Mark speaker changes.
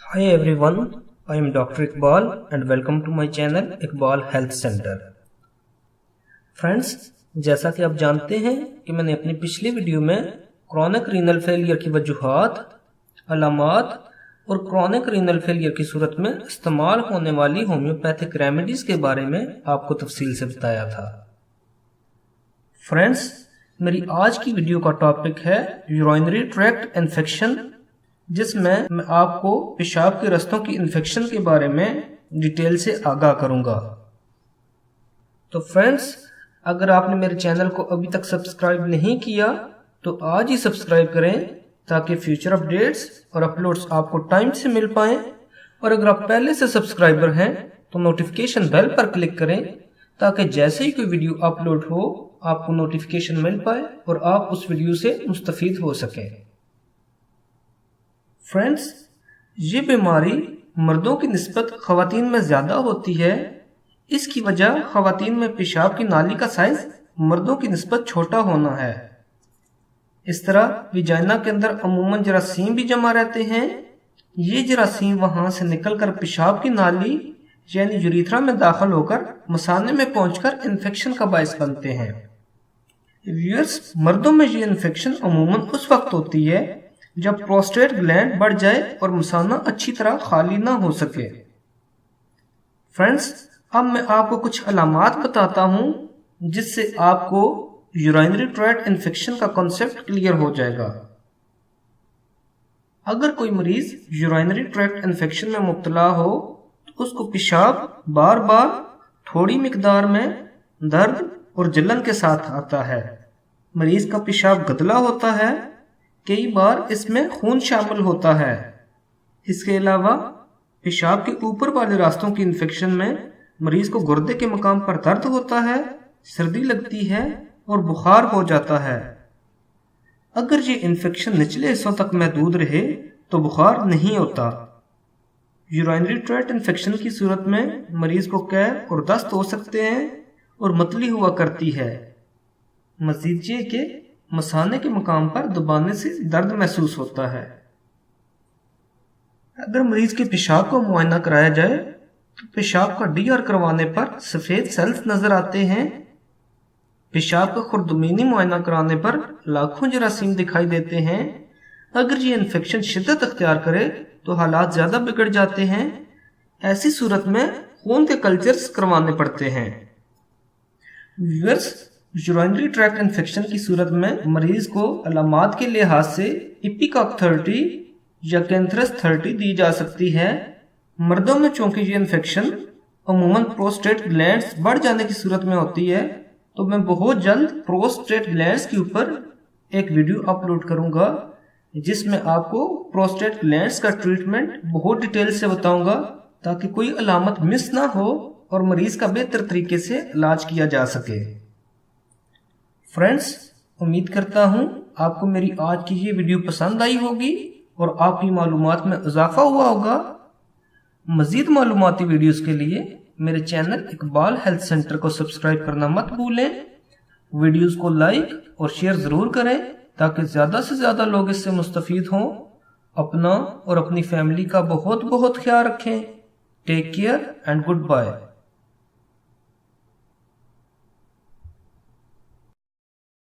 Speaker 1: Hi everyone, I am Dr. Iqbal and welcome to my channel Iqbal health centre. Friends, जैसा कि आप जानते हैं कि मैंने अपनी पिछली वीडियो में क्रॉनिक रीनल फेलियर की वजूहात, अलामात और क्रॉनिक रीनल फेलियर की सूरत में इस्तेमाल होने वाली होम्योपैथिक रेमेडीज के बारे में आपको तफसील से बताया था। फ्रेंड्स, मेरी आज की वीडियो का टॉपिक है यूरिनरी ट्रैक्ट इन्फेक्शन, जिसमें मैं आपको पेशाब के रस्तों की इन्फेक्शन के बारे में डिटेल से आगाह करूंगा। तो फ्रेंड्स, अगर आपने मेरे चैनल को अभी तक सब्सक्राइब नहीं किया तो आज ही सब्सक्राइब करें ताकि फ्यूचर अपडेट्स और अपलोड्स आपको टाइम से मिल पाएं। और अगर आप पहले से सब्सक्राइबर हैं तो नोटिफिकेशन बेल पर क्लिक करें ताकि जैसे ही कोई वीडियो अपलोड हो आपको नोटिफिकेशन मिल पाए और आप उस वीडियो से मुस्तफीद हो सकें। फ्रेंड्स, ये बीमारी मर्दों की निस्बत खवातीन में ज़्यादा होती है। इसकी वजह खवातीन में पेशाब की नाली का साइज मर्दों की निस्बत छोटा होना है। इस तरह विजाइना के अंदर अमूमन जरासीम भी जमा रहते हैं। ये जरासीम वहां से निकलकर पेशाब की नाली यानी यूरेथ्रा में दाखिल होकर मसाने में पहुंचकर इन्फेक्शन का बायस बनते हैं। व्यूअर्स, मर्दों में ये इन्फेक्शन अमूमन उस वक्त होती है जब प्रोस्टेट ग्लैंड बढ़ जाए और मसाना अच्छी तरह खाली ना हो सके। फ्रेंड्स, अब मैं आपको कुछ अलामात बताता हूं जिससे आपको यूरिनरी ट्रैक्ट इन्फेक्शन का कॉन्सेप्ट क्लियर हो जाएगा। अगर कोई मरीज यूरिनरी ट्रैक्ट इन्फेक्शन में मुब्तला हो तो उसको पेशाब बार बार थोड़ी मिकदार में दर्द और जलन के साथ आता है। मरीज का पेशाब गदला होता है, कई बार इसमें खून शामिल होता है। इसके अलावा पेशाब के ऊपर वाले रास्तों की इन्फेक्शन में मरीज को गुर्दे के मकाम पर दर्द होता है, सर्दी लगती है और बुखार हो जाता है। अगर ये इन्फेक्शन निचले हिस्सों तक महदूद रहे तो बुखार नहीं होता। यूरिनरी ट्रैक्ट इन्फेक्शन की सूरत में मरीज को कैर और दस्त हो सकते हैं और मतली हुआ करती है। मजीद ये कि मसाने के मकाम पर दबाने से दर्द महसूस होता है। अगर मरीज के पेशाब को मुआयना कराया जाए तो पेशाब का डीआर करवाने पर सफेद सेल्स नजर आते हैं। पेशाब का खुरदुमीनी मुआयना कराने पर लाखों जरासीम दिखाई देते हैं। अगर ये इन्फेक्शन शिद्दत अख्तियार करे तो हालात ज्यादा बिगड़ जाते हैं। ऐसी सूरत में खून के कल्चर्स करवाने पड़ते हैं। व्यूअर्स, यूरिनरी ट्रैक्ट इन्फेक्शन की सूरत में मरीज को अलामात के लिहाज से इपिकॉक 30 या कैंथरस 30 दी जा सकती है। मर्दों में चूंकि ये इन्फेक्शन अमूमन प्रोस्टेट ग्लैंड्स बढ़ जाने की सूरत में होती है तो मैं बहुत जल्द प्रोस्टेट ग्लैंड्स के ऊपर एक वीडियो अपलोड करूंगा जिसमें आपको प्रोस्टेट ग्लैंड्स का ट्रीटमेंट बहुत डिटेल से बताऊंगा ताकि कोई अलामत मिस ना हो और मरीज का बेहतर तरीके से इलाज किया जा सके। फ्रेंड्स, उम्मीद करता हूं आपको मेरी आज की ये वीडियो पसंद आई होगी और आपकी मालूमात में इजाफा हुआ होगा। मजीद मालूमाती वीडियोस के लिए मेरे चैनल इकबाल हेल्थ सेंटर को सब्सक्राइब करना मत भूलें। वीडियोस को लाइक और शेयर जरूर करें ताकि ज्यादा से ज्यादा लोग इससे मुस्तफीद हों। अपना और अपनी फैमिली का बहुत बहुत ख्याल रखें। Take care and good bye.